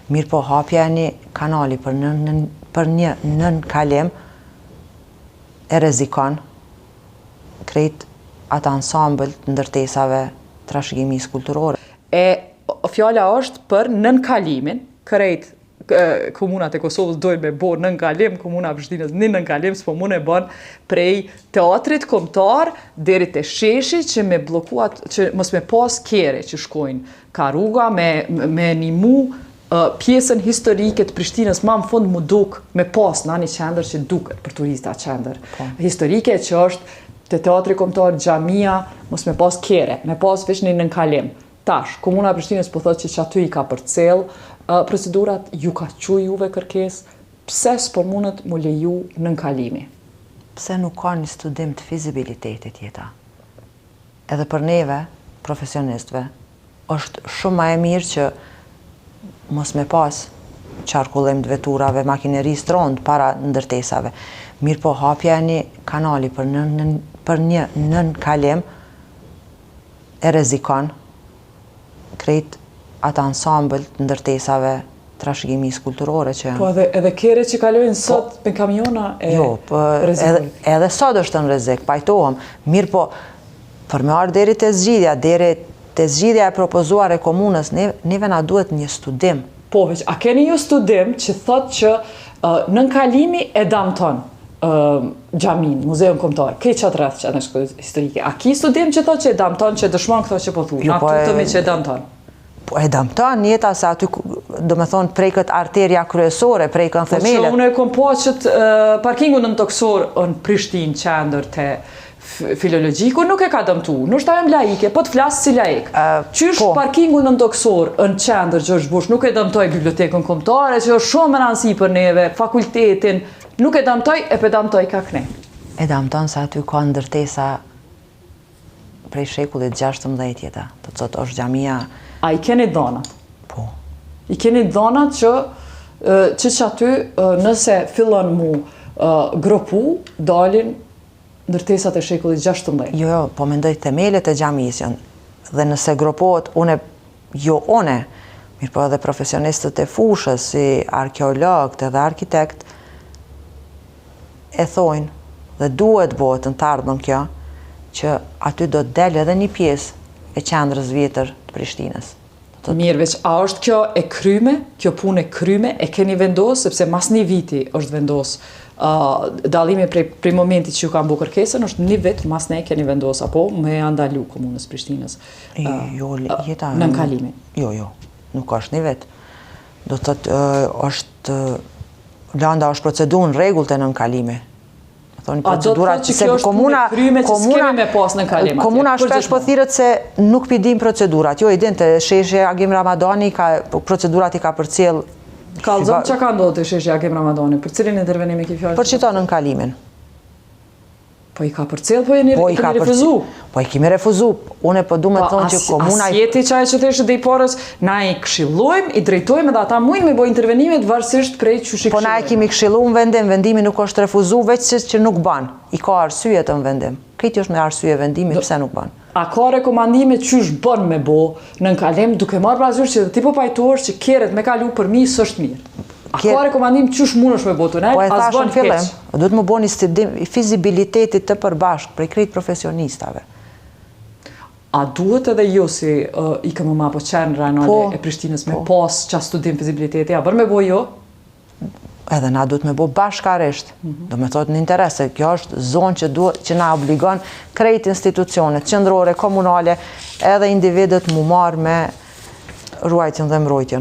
Mirë po hapja e një kanali për një nën kalim e rrezikon krejt atë ansambël të ndërtesave trashëgimisë kulturore. Fjala është për nën kalimin, krejt komunat e Kosovës dojnë me bo nën kalim, komuna Prishtinës një nën kalim, s'po mund e bën prej teatrit kombëtar deri te sheshi që me bllokuat, që mos me pas kere që shkojnë ka rruga me nimu pjesën historike të Prishtinës ma në fund mu duk me pas në një qendër që duket për turista qendër. Historike që është te teatri kombëtar, xhamia, mos me pas kere, me pas veç një nën kalim. Tash, komuna Prishtinës po thotë që aty i ka përcjell procedurat, ju ka quaj juve kërkesë, pse s'po mundet mu leju nën kalimi? Pse nuk ka një studim të fizibilitetit jeta? Edhe për neve, profesionistëve, është shumë ma e mirë që mos me pas qarkullim të veturave, makinerisë trondë para ndërtesave. Mirë po hapja e një kanali për një nën kalim e rrezikon krejt atë ansambël të ndërtesave trashëgimisë kulturore që... Po edhe kere që kalojnë sot me kamiona e rrezikojnë? Edhe sot është në rrezik, pajtohem. Mirë po, për me ardhur deri te zgjidhja e propozuar e komunës, neve na duhet një studim. Po, veç, a keni një studim që thot që nën kalimi e damton xhamin, muzeun kombëtar, këtë qatë rreth që atë shkollë historike. A ki studim që thot që e damton, që dëshmon këto që po thu? Na tutëmi që e damton? Po e damton jeta se aty, do me thonë, prejkët arteria kryesore, prejkën themelet. Po që unë e kom po që parkingu në toksor në Prishtinë qendër të filologjiku nuk e ka dëmtu, nuk është ajo laike, po të flasë si laik. Qysh parkingu në toksor në qendër Gjergj Bush nuk e dëmtoj bibliotekën kombëtare, që është shumë më rëndësi për neve, fakultetin, nuk e damtoj, e pe damtoj ka këne. E damton se aty ka ndërtesa prej shekullit 16 jeta, të thotë është xhamia. A i keni dhonat? Po. I keni dhonat që aty nëse fillon mu gropu, dalin ndërtesat e shekullit 16. Jo, po mendoj themelet e xhamisë dhe nëse gropohet, mirë po edhe profesionistët e fushës, si arkeologët edhe arkitekt, e thojnë dhe duhet bëhet në të ardhmen kjo, që aty do të del edhe një pjesë e qendrës vjetër të Prishtinës. Mirë, veç, a është kjo e kryme, kjo punë e kryme, e keni vendos, sepse mas një viti është vendos, dalimi prej momenti që ju kam bu kërkesën, është një vit mas ne keni vendos, apo me andalu komunës Prishtinës nën kalimin? Jo, nuk është një vit. Do të thotë, landa është procedur në rregullt e nën kalimi. A do të thotë që kjo është punë e kryme që s'kemi me pas në kalim? Komuna shpesh po thirret se nuk pidim procedurat. Jo, i din të sheshi Agim Ramadani, procedurat i ka përcjell. Kallëzëm që ka ndodhur te sheshi Agim Ramadani? Për cilin intervenim e ke fjalë? Për çito nën kalimin. Po i ka përcjell, po jeni refuzu? Po i kemi refuzu. Unë po du me thonë që komuna... As jeti qaj që theshtë dhe i porës, na i këshillojmë, i drejtojmë dhe ata mujnë me bo intervenimet varësisht prej që shi Po na e kemi këshillu në vendim, vendimi nuk është refuzu, veç që nuk ban. I ka arsye të në vendim. Këti është me arsye vendimi, pse nuk ban. A ka rekomandime që është bën me bo në kalim, duke marrë parasysh që ti po pajtohesh që keret me kalu për mi s'është mirë? A ka rekomandim qysh mund është me botu ne? Po e thashë në fillim, duhet më bo një studim i fizibilitetit të përbashkë prej krejt profesionistave. A duhet edhe jo si i këmë ma po qenë rajnale e Prishtinës me pas qa studim fizibiliteti, a bërë me bo jo? Edhe na duhet me bo bashkarisht. Do me thotë në interes, se kjo është zonë që na obligon krejt institucionet, qendrore, komunale, edhe individet mu marrë me ruajtjen dhe mbrojtjen.